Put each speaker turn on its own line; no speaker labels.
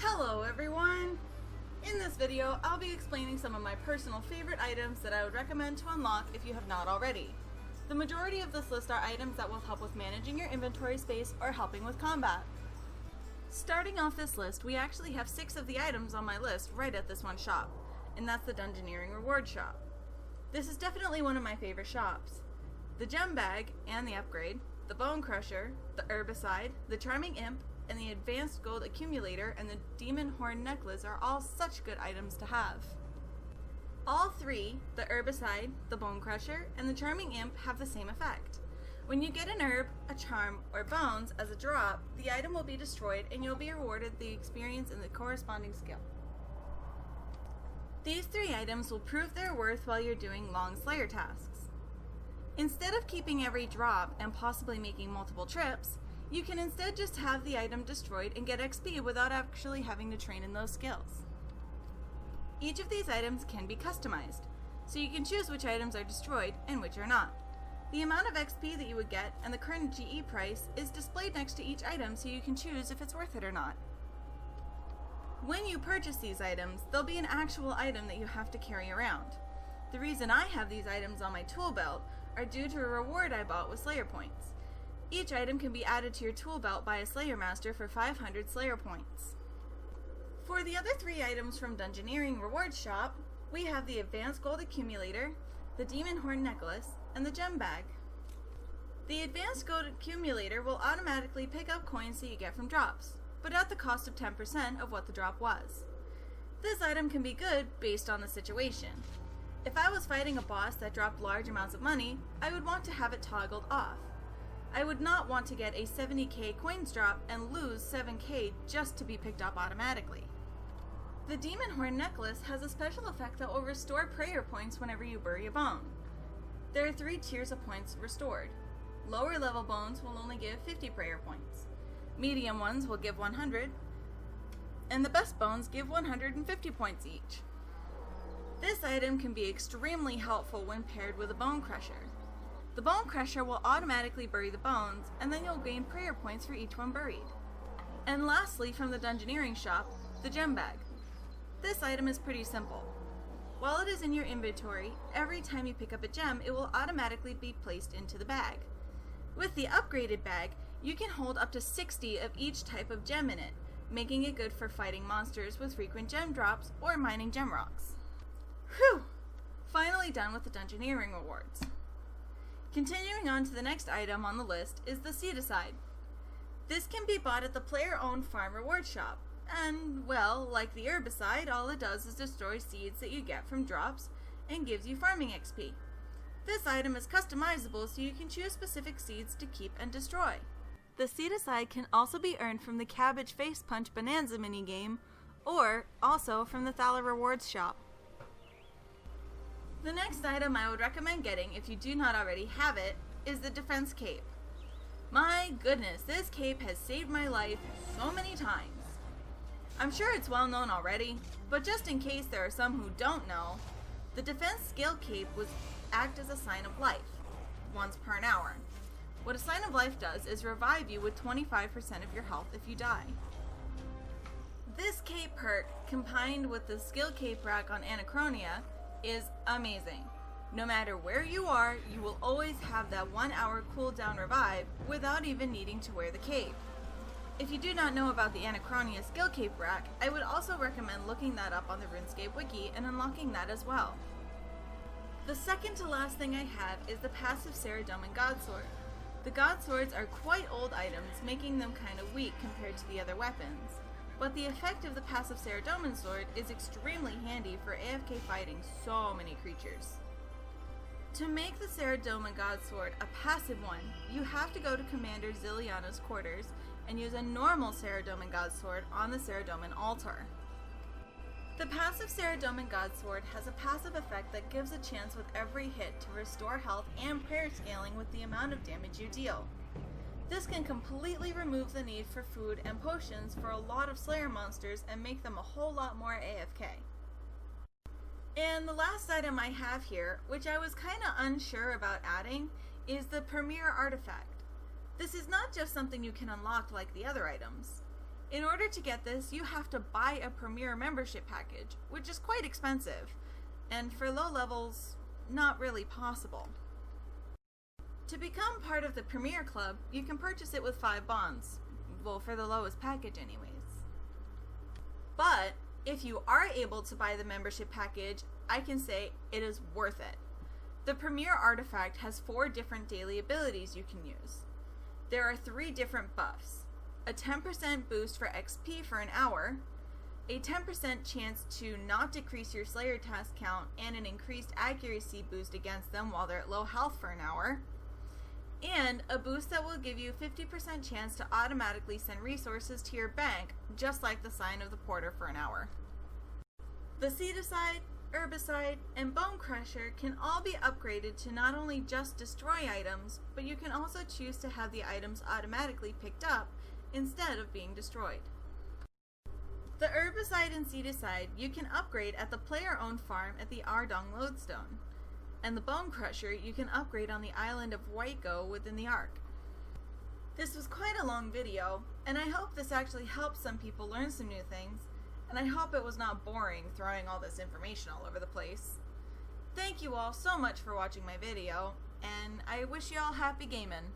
Hello everyone! In this video, I'll be explaining some of my personal favorite items that I would recommend to unlock if you have not already. The majority of this list are items that will help with managing your inventory space or helping with combat. Starting off this list, we actually have 6 of the items on my list right at this one shop, and that's the Dungeoneering Reward Shop. This is definitely one of my favorite shops. The Gem Bag and the Upgrade, the Bone Crusher, the Herbicide, the Charming Imp, and the Advanced Gold Accumulator and the Demon Horn Necklace are all such good items to have. All 3, the Herbicide, the Bone Crusher, and the Charming Imp have the same effect. When you get an herb, a charm, or bones as a drop, the item will be destroyed and you'll be rewarded the experience and the corresponding skill. These 3 items will prove their worth while you're doing long Slayer tasks. Instead of keeping every drop and possibly making multiple trips, you can instead just have the item destroyed and get XP without actually having to train in those skills. Each of these items can be customized, so you can choose which items are destroyed and which are not. The amount of XP that you would get and the current GE price is displayed next to each item so you can choose if it's worth it or not. When you purchase these items, there'll be an actual item that you have to carry around. The reason I have these items on my tool belt are due to a reward I bought with Slayer points. Each item can be added to your tool belt by a Slayer Master for 500 Slayer points. For the other 3 items from Dungeoneering Reward Shop, we have the Advanced Gold Accumulator, the Demon Horn Necklace, and the Gem Bag. The Advanced Gold Accumulator will automatically pick up coins that you get from drops, but at the cost of 10% of what the drop was. This item can be good based on the situation. If I was fighting a boss that dropped large amounts of money, I would want to have it toggled off. I would not want to get a 70k coins drop and lose 7k just to be picked up automatically. The Demon Horn Necklace has a special effect that will restore prayer points whenever you bury a bone. There are 3 tiers of points restored. Lower level bones will only give 50 prayer points. Medium ones will give 100, and the best bones give 150 points each. This item can be extremely helpful when paired with a Bone Crusher. The Bone Crusher will automatically bury the bones, and then you'll gain prayer points for each one buried. And lastly, from the Dungeoneering Shop, the Gem Bag. This item is pretty simple. While it is in your inventory, every time you pick up a gem, it will automatically be placed into the bag. With the upgraded bag, you can hold up to 60 of each type of gem in it, making it good for fighting monsters with frequent gem drops or mining gem rocks. Whew! Finally done with the Dungeoneering rewards. Continuing on to the next item on the list is the Seedicide. This can be bought at the player-owned farm reward shop, and, well, like the Herbicide, all it does is destroy seeds that you get from drops and gives you farming XP. This item is customizable so you can choose specific seeds to keep and destroy. The Seedicide can also be earned from the Cabbage Face Punch Bonanza minigame, or also from the Thaler Rewards shop. The next item I would recommend getting if you do not already have it is the Defense Cape. My goodness, this cape has saved my life so many times. I'm sure it's well known already, but just in case there are some who don't know, the Defense Skill Cape was act as a sign of life, once per an hour. What a sign of life does is revive you with 25% of your health if you die. This cape perk, combined with the Skill Cape rack on Anachronia, is amazing. No matter where you are, you will always have that 1 hour cooldown revive without even needing to wear the cape. If you do not know about the Anachronia Skill Cape rack, I would also recommend looking that up on the Runescape wiki and unlocking that as well. The second to last thing I have is the passive Saradomin Godsword. The Godswords are quite old items, making them kind of weak compared to the other weapons. But the effect of the passive Saradomin Sword is extremely handy for AFK fighting so many creatures. To make the Saradomin Godsword a passive one, you have to go to Commander Ziliana's quarters and use a normal Saradomin Godsword on the Saradomin altar. The passive Saradomin Godsword has a passive effect that gives a chance with every hit to restore health and prayer scaling with the amount of damage you deal. This can completely remove the need for food and potions for a lot of Slayer monsters and make them a whole lot more AFK. And the last item I have here, which I was kinda unsure about adding, is the Premier Artifact. This is not just something you can unlock like the other items. In order to get this, you have to buy a Premier membership package, which is quite expensive, and for low levels, not really possible. To become part of the Premier Club, you can purchase it with 5 bonds. Well, for the lowest package anyways. But if you are able to buy the membership package, I can say it is worth it. The Premier artifact has 4 different daily abilities you can use. There are 3 different buffs: a 10% boost for XP for an hour, a 10% chance to not decrease your Slayer task count, and an increased accuracy boost against them while they're at low health for an hour, and a boost that will give you 50% chance to automatically send resources to your bank, just like the Sign of the Porter for an hour. The Seedicide, Herbicide, and Bone Crusher can all be upgraded to not only just destroy items, but you can also choose to have the items automatically picked up instead of being destroyed. The Herbicide and Seedicide you can upgrade at the player-owned farm at the Ardong Lodestone, and the Bone Crusher you can upgrade on the island of Waiko within the Ark. This was quite a long video, and I hope this actually helps some people learn some new things, and I hope it was not boring throwing all this information all over the place. Thank you all so much for watching my video, and I wish you all happy gaming.